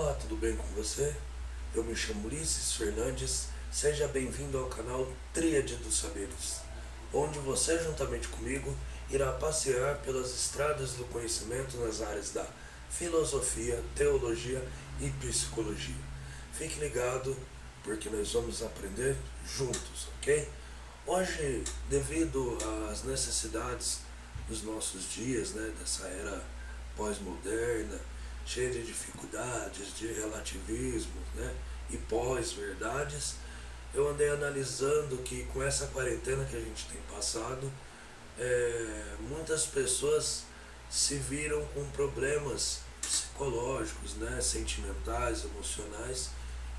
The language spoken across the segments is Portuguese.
Olá, tudo bem com você? Eu me chamo Ulisses Fernandes, seja bem-vindo ao canal Tríade dos Saberes, onde você, juntamente comigo, irá passear pelas estradas do conhecimento nas áreas da filosofia, teologia e psicologia. Fique ligado, porque nós vamos aprender juntos, ok? Hoje, devido às necessidades dos nossos dias, dessa era pós-moderna, cheia de dificuldades, de relativismo, e pós-verdades, eu andei analisando que com essa quarentena que a gente tem passado, muitas pessoas se viram com problemas psicológicos, sentimentais, emocionais,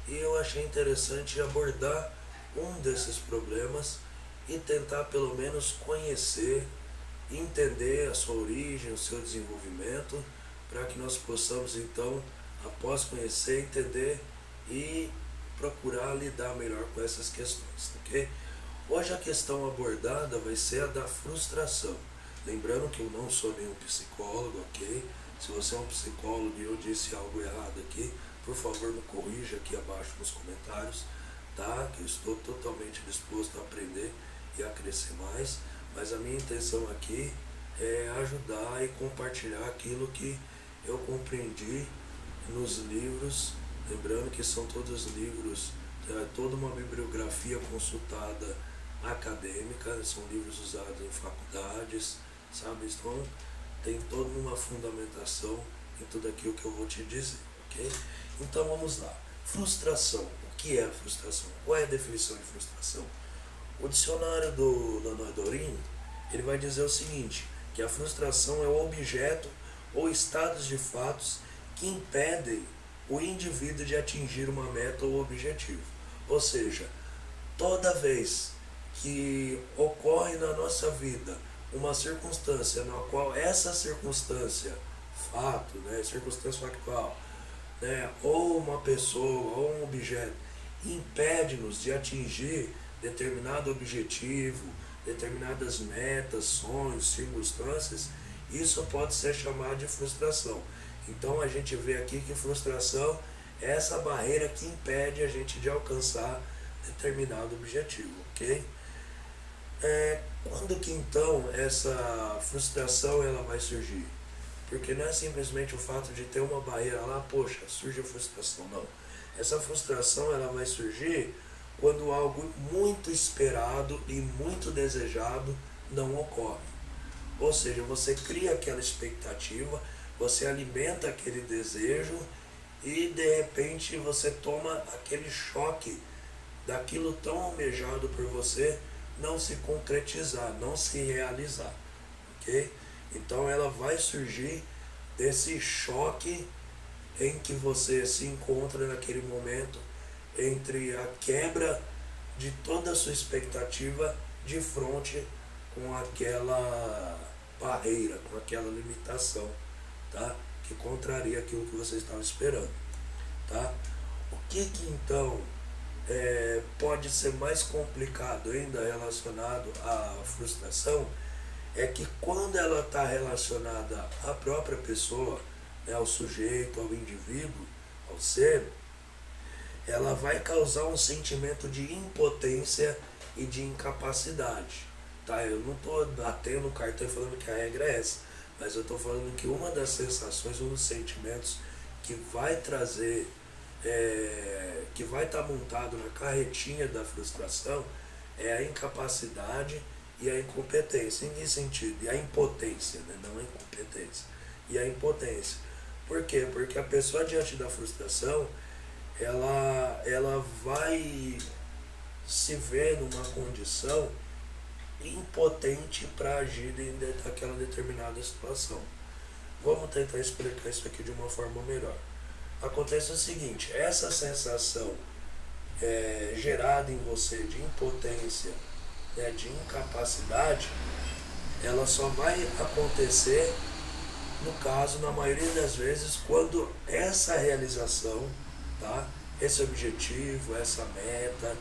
e eu achei interessante abordar um desses problemas e tentar pelo menos conhecer, entender a sua origem, o seu desenvolvimento, para que nós possamos então, após conhecer, entender e procurar lidar melhor com essas questões, ok? Hoje a questão abordada vai ser a da frustração. Lembrando que eu não sou nenhum psicólogo, ok? Se você é um psicólogo e eu disse algo errado aqui, por favor me corrija aqui abaixo nos comentários, tá? Que eu estou totalmente disposto a aprender e a crescer mais, mas a minha intenção aqui é ajudar e compartilhar aquilo que eu compreendi nos livros, lembrando que são todos livros, toda uma bibliografia consultada acadêmica, são livros usados em faculdades, sabe? Então tem toda uma fundamentação em tudo aquilo que eu vou te dizer, ok? Então vamos lá. Frustração. O que é frustração? Qual é a definição de frustração? O dicionário do Leonardo Dorin, ele vai dizer o seguinte, que a frustração é o objeto ou estados de fatos que impedem o indivíduo de atingir uma meta ou objetivo. Ou seja, toda vez que ocorre na nossa vida uma circunstância na qual essa circunstância, fato, circunstância factual, ou uma pessoa ou um objeto impede-nos de atingir determinado objetivo, determinadas metas, sonhos, circunstâncias, isso pode ser chamado de frustração. Então a gente vê aqui que frustração é essa barreira que impede a gente de alcançar determinado objetivo, ok? Quando que então essa frustração ela vai surgir? Porque não é simplesmente o fato de ter uma barreira lá, poxa, surge a frustração, não. Essa frustração ela vai surgir quando algo muito esperado e muito desejado não ocorre. Ou seja, você cria aquela expectativa, você alimenta aquele desejo e de repente você toma aquele choque daquilo tão almejado por você não se concretizar, não se realizar, ok? Então ela vai surgir desse choque em que você se encontra naquele momento entre a quebra de toda a sua expectativa de frente com aquela barreira, com aquela limitação, tá? Que contraria aquilo que você estava esperando, tá? O que então pode ser mais complicado ainda relacionado à frustração é que quando ela está relacionada à própria pessoa, ao sujeito, ao indivíduo, ao ser, ela vai causar um sentimento de impotência e de incapacidade. Tá? Eu não estou batendo o cartão e falando que a regra é essa, mas eu estou falando que uma das sensações, um dos sentimentos que vai trazer, que vai estar montado na carretinha da frustração é a incapacidade e a incompetência. Em que sentido? E a impotência, não a incompetência. E a impotência. Por quê? Porque a pessoa diante da frustração, ela vai se ver numa condição impotente para agir naquela determinada situação. Vamos tentar explicar isso aqui de uma forma melhor. Acontece o seguinte, essa sensação gerada em você de impotência, de incapacidade, ela só vai acontecer, no caso, na maioria das vezes, quando essa realização, tá? Esse objetivo, essa meta,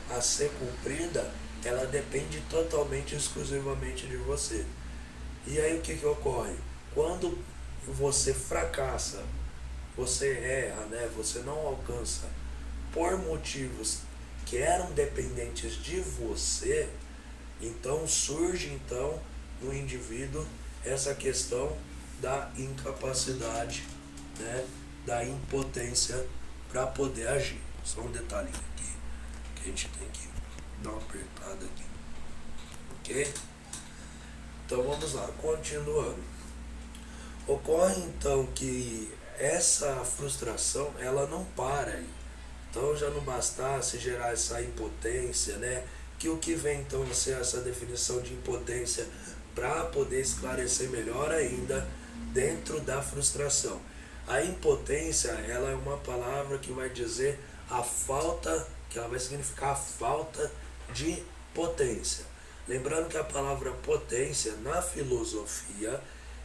a ser cumprida, ela depende totalmente, exclusivamente de você. E aí o que ocorre? Quando você fracassa você erra, né? Você não alcança por motivos que eram dependentes de você, então surge então no indivíduo essa questão da incapacidade, né? Da impotência para poder agir. Só um detalhe aqui que a gente tem que dar uma apertada aqui, ok? Então vamos lá, continuando. Ocorre então que essa frustração ela não para aí. Então já não bastasse gerar essa impotência, né? Que o que vem então a ser essa definição de impotência para poder esclarecer melhor ainda dentro da frustração. A impotência, ela é uma palavra que vai dizer a falta, que ela vai significar a falta de potência. Lembrando que a palavra potência na filosofia,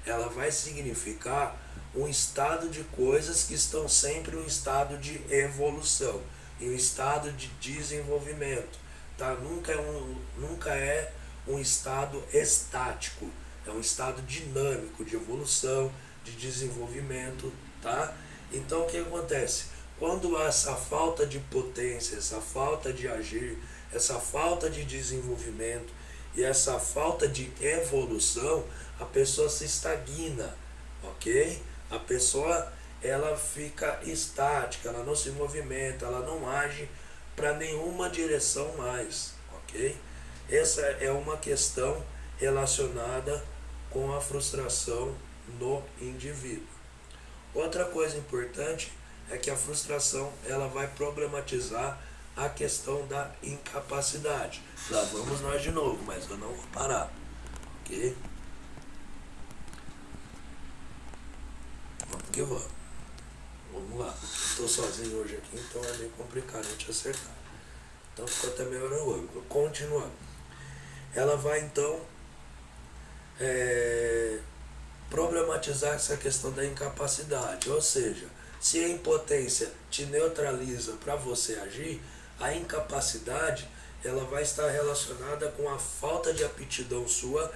ela vai significar um estado de coisas que estão sempre em um estado de evolução, em um estado de desenvolvimento, tá? Nunca é um estado estático, é um estado dinâmico de evolução, de desenvolvimento, tá? Então o que acontece? Quando há essa falta de potência, essa falta de agir, essa falta de desenvolvimento e essa falta de evolução, a pessoa se estagna, ok? A pessoa ela fica estática, ela não se movimenta, ela não age para nenhuma direção mais, ok? Essa é uma questão relacionada com a frustração no indivíduo. Outra coisa importante é que a frustração ela vai problematizar a questão da incapacidade. Lá vamos nós de novo, mas eu não vou parar, ok? Vamos que vamos. Vamos lá. Estou sozinho hoje aqui, então é meio complicado a gente acertar. Então ficou até melhor o ângulo. Continuando. Ela vai então problematizar essa questão da incapacidade. Ou seja, se a impotência te neutraliza para você agir, a incapacidade ela vai estar relacionada com a falta de aptidão sua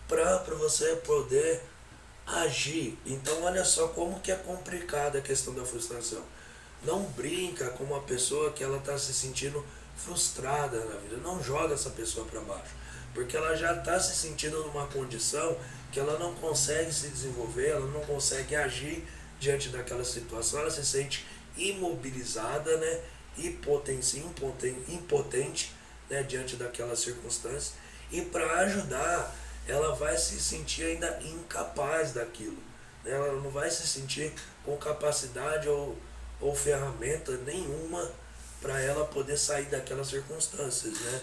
para você poder agir. Então olha só como que é complicada a questão da frustração. Não brinca com uma pessoa que ela está se sentindo frustrada na vida. Não joga essa pessoa para baixo, porque ela já está se sentindo numa condição que ela não consegue se desenvolver, ela não consegue agir diante daquela situação, ela se sente imobilizada, né? Impotente, né? Diante daquela circunstância, e para ajudar ela vai se sentir ainda incapaz daquilo, né? Ela não vai se sentir com capacidade ou ferramenta nenhuma para ela poder sair daquelas circunstâncias, né?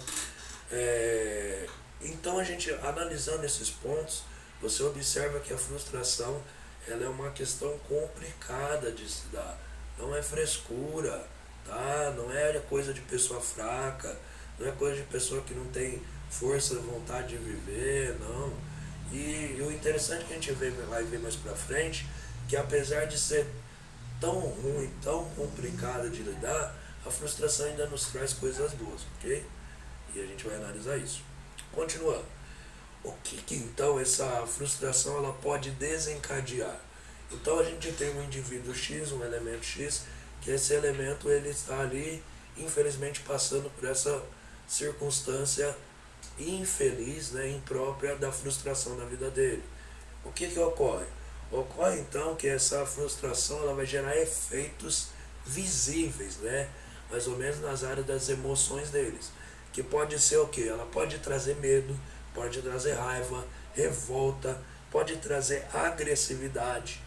Então a gente analisando esses pontos, você observa que a frustração ela é uma questão complicada de se dar. Não é frescura, tá? Não é coisa de pessoa fraca, não é coisa de pessoa que não tem força, vontade de viver, não. E o interessante que a gente vai ver mais pra frente, que apesar de ser tão ruim, tão complicada de lidar, a frustração ainda nos traz coisas boas, ok? E a gente vai analisar isso. Continuando. O que então essa frustração ela pode desencadear? Então a gente tem um indivíduo X, um elemento X, que esse elemento ele está ali, infelizmente, passando por essa circunstância infeliz, né, imprópria da frustração da vida dele. O que ocorre? Ocorre então que essa frustração ela vai gerar efeitos visíveis, né, mais ou menos nas áreas das emoções deles, que pode ser o quê? Ela pode trazer medo, pode trazer raiva, revolta, pode trazer agressividade,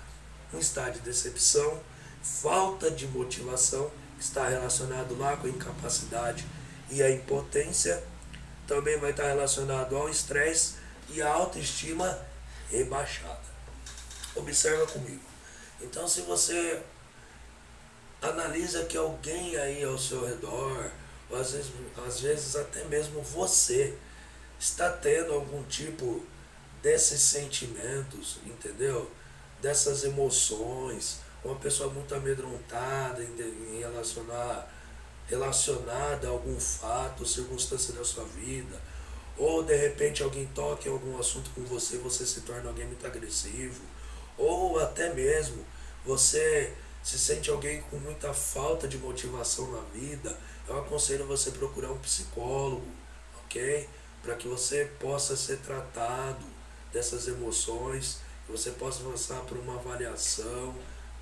um estado de decepção, falta de motivação, que está relacionado lá com a incapacidade e a impotência, também vai estar relacionado ao estresse e a autoestima rebaixada. Observa comigo. Então se você analisa que alguém aí ao seu redor, ou às vezes até mesmo você, está tendo algum tipo desses sentimentos, entendeu? Dessas emoções, uma pessoa muito amedrontada em relacionada a algum fato, circunstância da sua vida, ou de repente alguém toca em algum assunto com você, você se torna alguém muito agressivo, ou até mesmo você se sente alguém com muita falta de motivação na vida, eu aconselho você procurar um psicólogo, ok? Para que você possa ser tratado dessas emoções, que você possa passar por uma avaliação,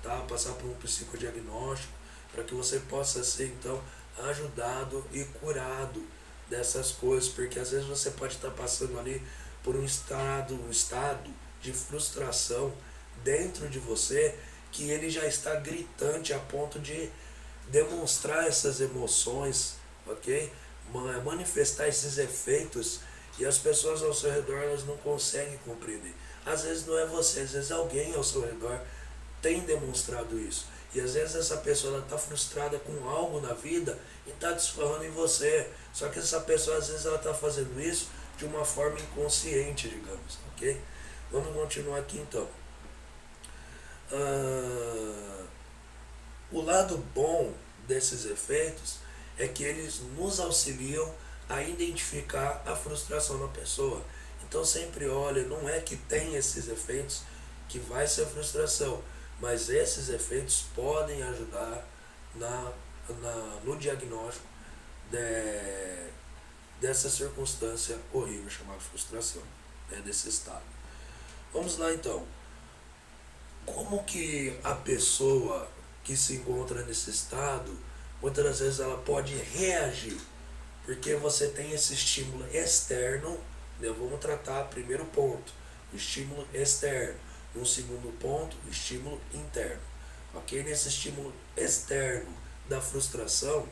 tá? Passar por um psicodiagnóstico, para que você possa ser então ajudado e curado dessas coisas, porque às vezes você pode estar passando ali por um estado de frustração dentro de você, que ele já está gritante a ponto de demonstrar essas emoções, ok? Manifestar esses efeitos, e as pessoas ao seu redor elas não conseguem compreender. Às vezes não é você, às vezes alguém ao seu redor tem demonstrado isso. E às vezes essa pessoa está frustrada com algo na vida e está desfarrando em você. Só que essa pessoa às vezes ela está fazendo isso de uma forma inconsciente, digamos, ok? Vamos continuar aqui então. O lado bom desses efeitos é que eles nos auxiliam a identificar a frustração na pessoa. Então sempre olha, não é que tem esses efeitos que vai ser frustração, mas esses efeitos podem ajudar no diagnóstico dessa circunstância horrível chamada frustração, né, desse estado. Vamos lá então. Como que a pessoa que se encontra nesse estado, muitas das vezes ela pode reagir? Porque você tem esse estímulo externo, né? Vamos tratar primeiro ponto, o estímulo externo. No segundo ponto, o estímulo interno. Ok? Nesse estímulo externo da frustração,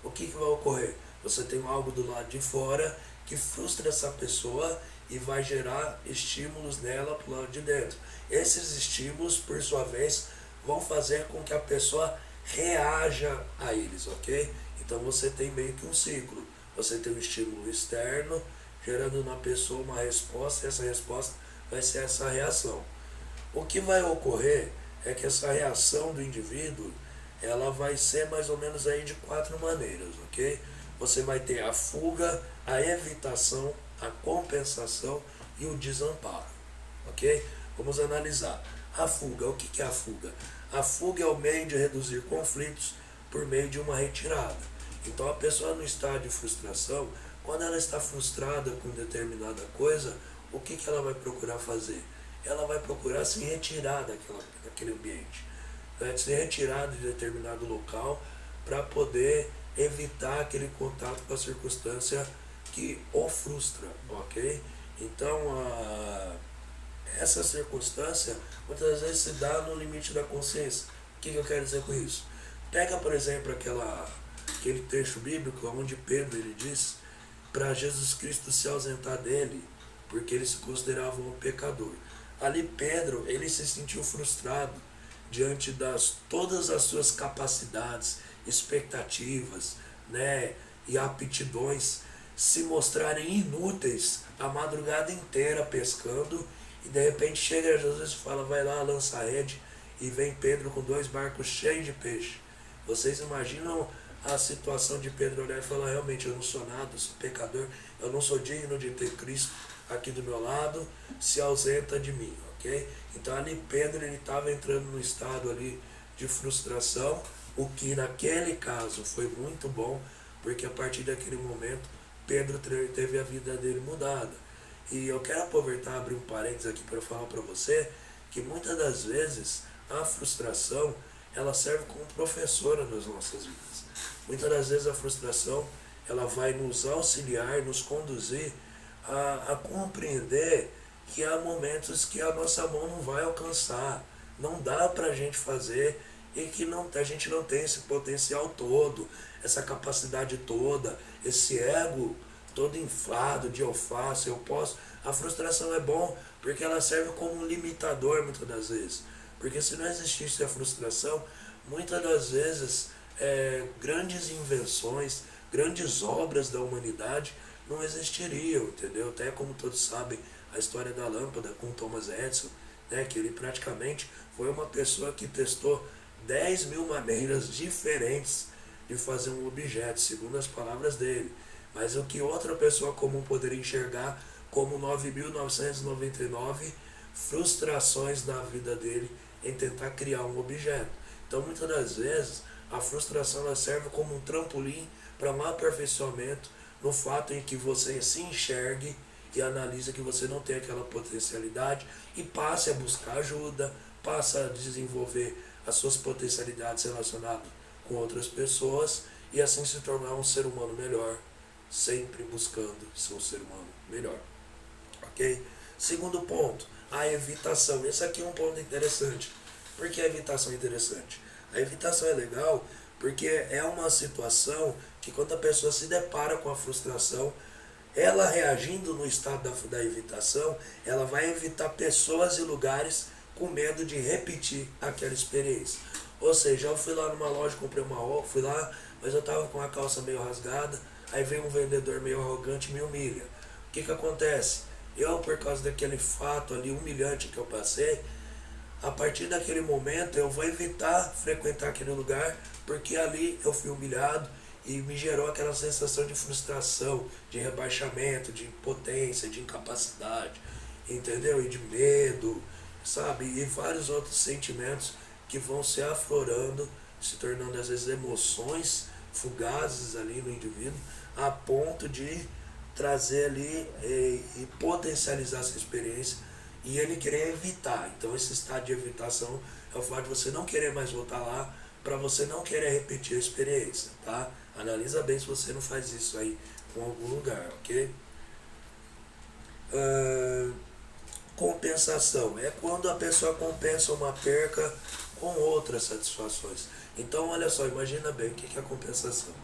o que vai ocorrer? Você tem algo do lado de fora que frustra essa pessoa e vai gerar estímulos nela para o lado de dentro. Esses estímulos, por sua vez, vão fazer com que a pessoa reaja a eles, ok? Então você tem meio que um ciclo. Você tem um estímulo externo, gerando na pessoa uma resposta, e essa resposta vai ser essa reação. O que vai ocorrer é que essa reação do indivíduo, ela vai ser mais ou menos aí de 4 maneiras, ok? Você vai ter a fuga, a evitação, a compensação e o desamparo, ok? Vamos analisar. A fuga, o que é a fuga? A fuga é o meio de reduzir conflitos por meio de uma retirada. Então a pessoa no estado de frustração, quando ela está frustrada com determinada coisa, o que ela vai procurar fazer? Ela vai procurar se retirar daquele ambiente, né? Se retirar de determinado local para poder evitar aquele contato com a circunstância que o frustra, ok? Então essa circunstância muitas vezes se dá no limite da consciência. O que eu quero dizer com isso? Pega, por exemplo, aquele trecho bíblico onde Pedro ele diz para Jesus Cristo se ausentar dele, porque ele se considerava um pecador. Ali Pedro ele se sentiu frustrado diante das todas as suas capacidades, expectativas, né, e aptidões se mostrarem inúteis a madrugada inteira pescando, e de repente chega Jesus e fala, vai lá, lança a rede, e vem Pedro com 2 barcos cheios de peixe. Vocês imaginam a situação de Pedro olhar e falar, realmente eu não sou nada, eu sou pecador, eu não sou digno de ter Cristo aqui do meu lado, se ausenta de mim, ok? Então ali Pedro ele estava entrando no estado ali de frustração, o que naquele caso foi muito bom, porque a partir daquele momento Pedro teve a vida dele mudada. E eu quero aproveitar, abrir um parênteses aqui para falar para você que muitas das vezes a frustração ela serve como professora nas nossas vidas. Muitas das vezes a frustração ela vai nos auxiliar, nos conduzir a compreender que há momentos que a nossa mão não vai alcançar, não dá para a gente fazer, e que a gente não tem esse potencial todo, essa capacidade toda, esse ego todo inflado de eu faço, eu posso. A frustração é bom porque ela serve como um limitador muitas das vezes. Porque se não existisse a frustração, muitas das vezes grandes invenções, grandes obras da humanidade não existiriam, entendeu? Até como todos sabem, a história da lâmpada com Thomas Edison, né, que ele praticamente foi uma pessoa que testou 10.000 maneiras diferentes de fazer um objeto, segundo as palavras dele. Mas o que outra pessoa comum poderia enxergar como 9.999 frustrações na vida dele em tentar criar um objeto. Então, muitas das vezes, a frustração ela serve como um trampolim para um aperfeiçoamento no fato em que você se enxergue e analisa que você não tem aquela potencialidade e passe a buscar ajuda, passe a desenvolver as suas potencialidades relacionadas com outras pessoas e assim se tornar um ser humano melhor, sempre buscando ser um ser humano melhor. Ok? Segundo ponto, a evitação. Esse aqui é um ponto interessante. Por que a evitação é interessante? A evitação é legal porque é uma situação que quando a pessoa se depara com a frustração, ela reagindo no estado da evitação, ela vai evitar pessoas e lugares com medo de repetir aquela experiência. Ou seja, eu fui lá numa loja, comprei uma roupa, fui lá, mas eu estava com a calça meio rasgada, aí vem um vendedor meio arrogante e me humilha. O que acontece? Eu, por causa daquele fato ali humilhante que eu passei, a partir daquele momento eu vou evitar frequentar aquele lugar, porque ali eu fui humilhado e me gerou aquela sensação de frustração, de rebaixamento, de impotência, de incapacidade, entendeu? E de medo, sabe? E vários outros sentimentos que vão se aflorando, se tornando às vezes emoções fugazes ali no indivíduo, a ponto de trazer ali e potencializar essa experiência e ele querer evitar. Então esse estado de evitação é o fato de você não querer mais voltar lá, para você não querer repetir a experiência, tá? Analisa bem se você não faz isso aí com algum lugar, ok? Compensação é quando a pessoa compensa uma perca com outras satisfações. Então olha só, imagina bem o que é a compensação.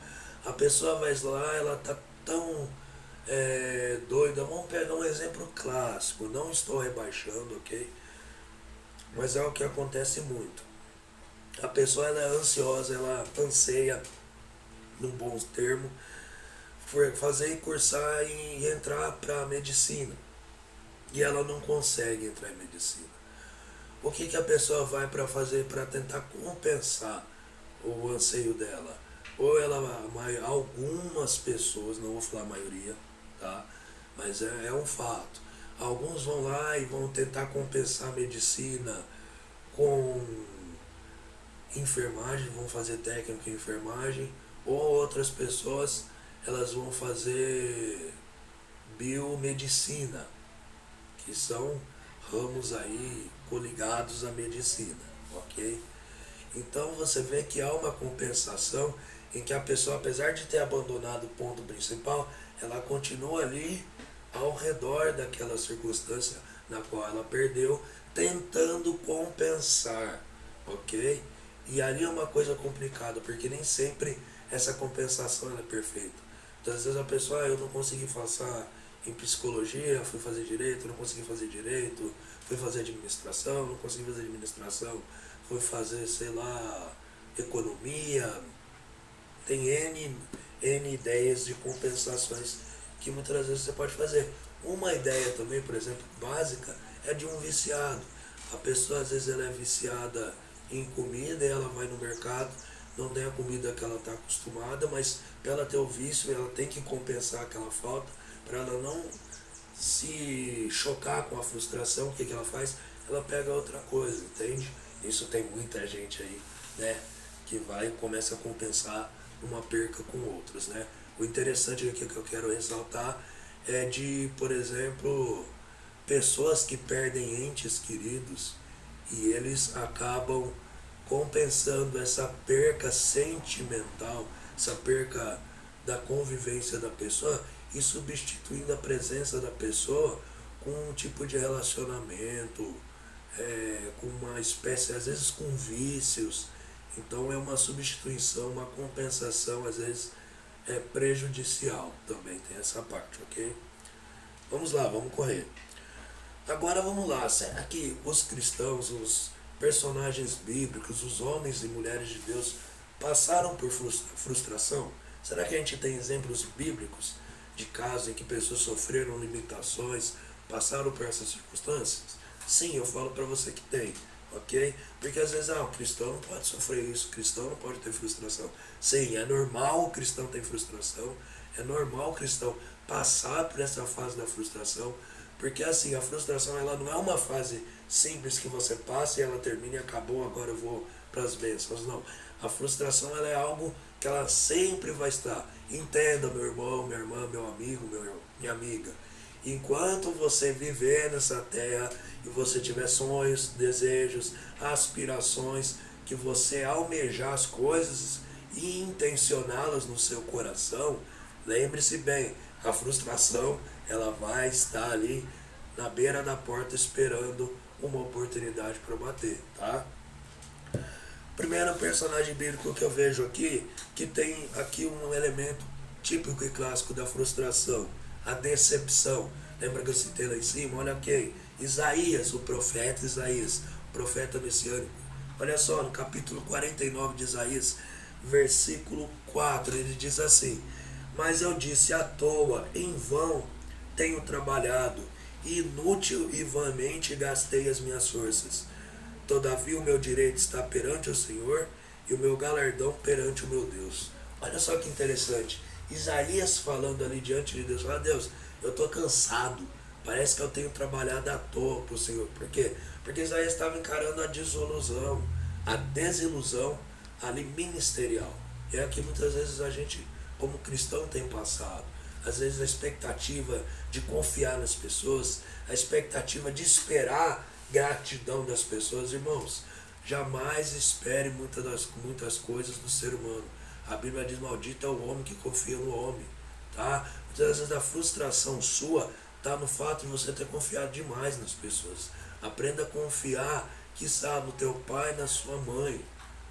A pessoa vai lá, ela tá tão doida. Vamos pegar um exemplo clássico, não estou rebaixando, ok? Mas é o que acontece muito. A pessoa ela é ansiosa, ela anseia, num bom termo, fazer cursar e entrar para a medicina. E ela não consegue entrar em medicina. O que a pessoa vai para fazer para tentar compensar o anseio dela? Ou ela, algumas pessoas, não vou falar a maioria, tá? Mas é um fato. Alguns vão lá e vão tentar compensar a medicina com enfermagem, vão fazer técnico em enfermagem, ou outras pessoas elas vão fazer biomedicina, que são ramos aí coligados à medicina, ok? Então você vê que há uma compensação em que a pessoa, apesar de ter abandonado o ponto principal, ela continua ali ao redor daquela circunstância na qual ela perdeu, tentando compensar, ok? E ali é uma coisa complicada, porque nem sempre essa compensação é perfeita. Então, às vezes a pessoa, eu não consegui passar em psicologia, fui fazer direito, não consegui fazer direito, fui fazer administração, não consegui fazer administração, fui fazer, sei lá, economia. Tem N ideias de compensações que muitas vezes você pode fazer. Uma ideia também, por exemplo, básica, é de um viciado. A pessoa às vezes ela é viciada em comida e ela vai no mercado, não tem a comida que ela está acostumada, mas para ela ter o vício, ela tem que compensar aquela falta, para ela não se chocar com a frustração. O que ela faz? Ela pega outra coisa, entende? Isso tem muita gente aí, né, que vai e começa a compensar uma perca com outras, né? O interessante aqui que eu quero ressaltar é de, por exemplo, pessoas que perdem entes queridos e eles acabam compensando essa perca sentimental, essa perca da convivência da pessoa e substituindo a presença da pessoa com um tipo de relacionamento, com uma espécie, às vezes com vícios. Então é uma substituição, uma compensação, às vezes é prejudicial também, tem essa parte, ok? Vamos lá, vamos correr. Agora vamos lá, será que os cristãos, os personagens bíblicos, os homens e mulheres de Deus passaram por frustração? Será que a gente tem exemplos bíblicos de casos em que pessoas sofreram limitações, passaram por essas circunstâncias? Sim, eu falo para você que tem, ok? Porque às vezes, o cristão não pode sofrer isso, o cristão não pode ter frustração. Sim, é normal o cristão ter frustração, é normal o cristão passar por essa fase da frustração, Porque assim, a frustração ela não é uma fase simples que você passa e ela termina e acabou, agora eu vou para as bênçãos. Não. A frustração ela é algo que ela sempre vai estar. Entenda, meu irmão, minha irmã, meu amigo, minha amiga. Enquanto você viver nessa terra e você tiver sonhos, desejos, aspirações, que você almejar as coisas e intencioná-las no seu coração, lembre-se bem, a frustração ela vai estar ali na beira da porta esperando uma oportunidade para bater, tá? Primeiro personagem bíblico que eu vejo aqui, que tem aqui um elemento típico e clássico da frustração, a decepção. Lembra que eu citei lá em cima? Olha quem? Isaías, o profeta Isaías, profeta messiânico. Olha só, no capítulo 49 de Isaías, versículo 4, ele diz assim: mas eu disse à toa, em vão tenho trabalhado, inútil e vãmente gastei as minhas forças. Todavia o meu direito está perante o Senhor e o meu galardão perante o meu Deus. Olha só que interessante. Isaías falando ali diante de Deus. Fala, Deus, eu estou cansado. Parece que eu tenho trabalhado à toa para o Senhor. Por quê? Porque Isaías estava encarando a desilusão, a desilusão ali ministerial. É que muitas vezes a gente, como cristão, tem passado. Às vezes a expectativa de confiar nas pessoas, a expectativa de esperar gratidão das pessoas. Irmãos, jamais espere muitas coisas do ser humano. A Bíblia diz: maldito é o homem que confia no homem, tá? Muitas vezes a frustração sua está no fato de você ter confiado demais nas pessoas. Aprenda a confiar, quiçá, no teu pai e na sua mãe,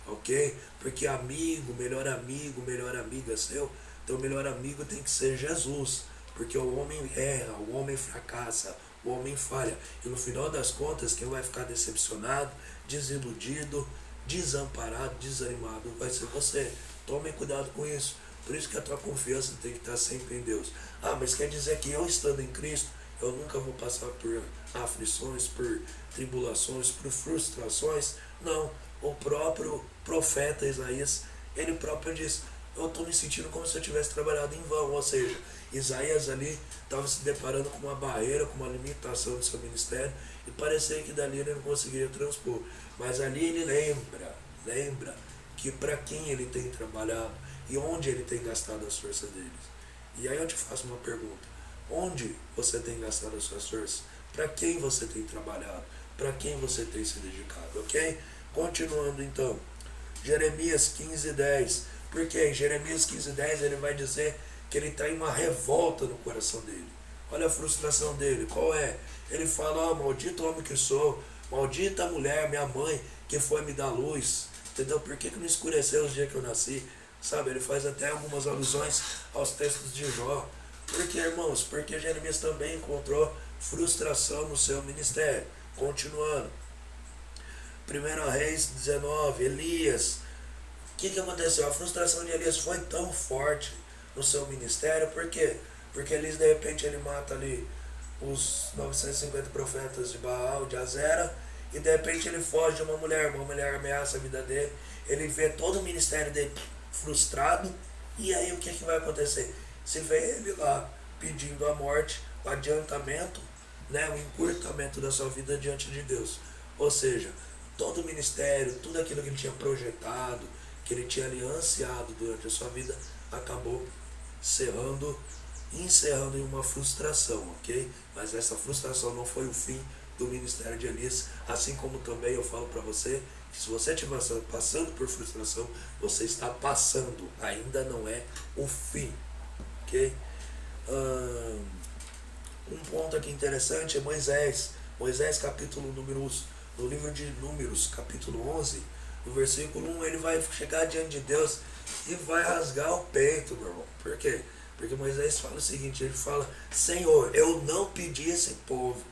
ok? Porque amigo, melhor amiga seu, teu melhor amigo tem que ser Jesus, porque o homem erra, o homem fracassa, o homem falha. E no final das contas, quem vai ficar decepcionado, desiludido, desamparado, desanimado, vai ser você. Tome cuidado com isso. Por isso que a tua confiança tem que estar sempre em Deus. Ah, mas quer dizer que eu estando em Cristo, eu nunca vou passar por aflições, por tribulações, por frustrações? Não. O próprio profeta Isaías, ele próprio diz: eu estou me sentindo como se eu tivesse trabalhado em vão. Ou seja, Isaías ali estava se deparando com uma barreira, com uma limitação do seu ministério, e parecia que dali ele não conseguiria transpor. Mas ali ele lembra que para quem ele tem trabalhado e onde ele tem gastado as forças dele. E aí eu te faço uma pergunta: onde você tem gastado as suas forças? Para quem você tem trabalhado? Para quem você tem se dedicado, ok? Continuando então, Jeremias 15:10. Porque em Jeremias 15:10 ele vai dizer que ele está em uma revolta no coração dele. Olha a frustração dele, qual é? Ele fala: maldito homem que sou, maldita mulher, minha mãe, que foi me dar luz. Entendeu? Por que me escureceu os dias que eu nasci? Sabe, ele faz até algumas alusões aos textos de Jó. Por que, irmãos? Porque Jeremias também encontrou frustração no seu ministério. Continuando, 1 Reis 19, Elias. O que aconteceu? A frustração de Elias foi tão forte no seu ministério. Por quê? Porque Elias, de repente, ele mata ali os 950 profetas de Baal, de Azera, e de repente ele foge de uma mulher ameaça a vida dele, ele vê todo o ministério dele frustrado, e aí o que vai acontecer? Se vê ele lá pedindo a morte, o adiantamento, né, o encurtamento da sua vida diante de Deus. Ou seja, todo o ministério, tudo aquilo que ele tinha projetado, que ele tinha ali ansiado durante a sua vida, acabou encerrando em uma frustração, ok? Mas essa frustração não foi o fim do ministério de Elias, assim como também eu falo para você, que se você estiver passando por frustração, você está passando, ainda não é o fim, ok? Um ponto aqui interessante é Moisés, no livro de Números, capítulo 11, no versículo 1, ele vai chegar diante de Deus e vai rasgar o peito, meu irmão. Por quê? Porque Moisés fala o seguinte, ele fala: Senhor, eu não pedi esse povo,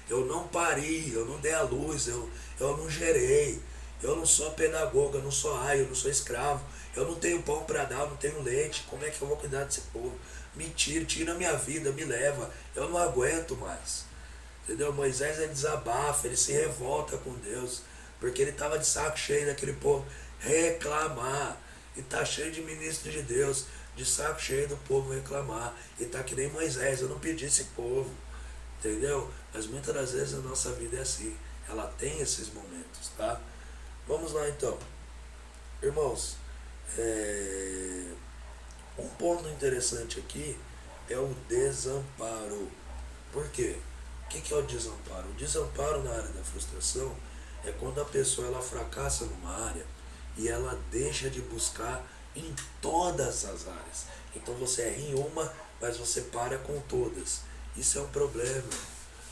eu não pari, eu não dei a luz, eu não gerei, eu não sou pedagoga, eu não sou eu não sou escravo, eu não tenho pão para dar, eu não tenho leite, como é que eu vou cuidar desse povo? Me tira a minha vida, me leva, eu não aguento mais. Entendeu? Moisés desabafa, ele se revolta com Deus, porque ele estava de saco cheio daquele povo reclamar, e está cheio de ministros de Deus, de saco cheio do povo reclamar, e está que nem Moisés: eu não pedi esse povo, entendeu? Mas muitas das vezes a nossa vida é assim, ela tem esses momentos, tá? Vamos lá então. Irmãos, um ponto interessante aqui é o desamparo. Por quê? O que é o desamparo? O desamparo na área da frustração é quando a pessoa ela fracassa numa área e ela deixa de buscar em todas as áreas. Então você erra em uma, mas você para com todas. Isso é um problema.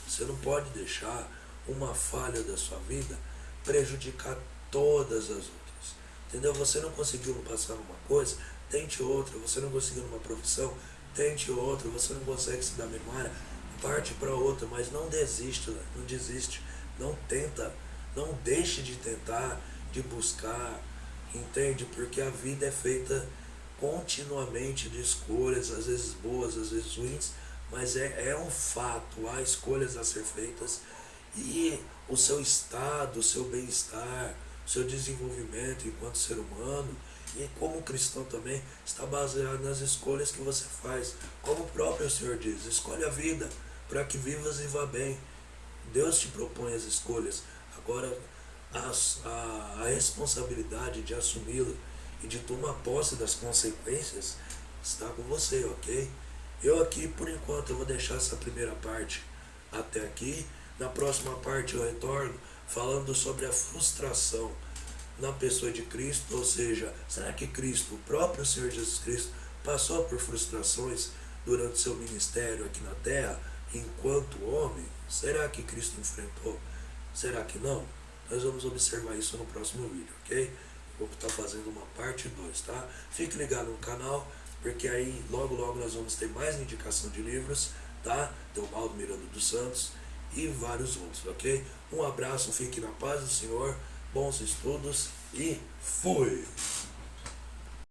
Você não pode deixar uma falha da sua vida prejudicar todas as outras. Entendeu? Você não conseguiu passar numa coisa, tente outra. Você não conseguiu numa profissão, tente outra. Você não consegue se dar memória, parte para outra, mas não desista, não desiste, não tenta, não deixe de tentar, de buscar, entende? Porque a vida é feita continuamente de escolhas, às vezes boas, às vezes ruins, mas é um fato, há escolhas a ser feitas e o seu estado, o seu bem-estar, o seu desenvolvimento enquanto ser humano e como cristão também está baseado nas escolhas que você faz. Como o próprio Senhor diz, escolhe a vida para que vivas e vá bem. Deus te propõe as escolhas. Agora, a responsabilidade de assumi-la e de tomar posse das consequências está com você, ok? Eu aqui, por enquanto, eu vou deixar essa primeira parte até aqui. Na próxima parte eu retorno falando sobre a frustração na pessoa de Cristo, ou seja, será que Cristo, o próprio Senhor Jesus Cristo, passou por frustrações durante seu ministério aqui na terra, enquanto homem? Será que Cristo enfrentou? Será que não? Nós vamos observar isso no próximo vídeo, ok? Vou estar fazendo uma parte 2, tá? Fique ligado no canal, porque aí logo logo nós vamos ter mais indicação de livros, tá? Teobaldo Miranda dos Santos e vários outros, ok? Um abraço, fique na paz do Senhor, bons estudos e fui!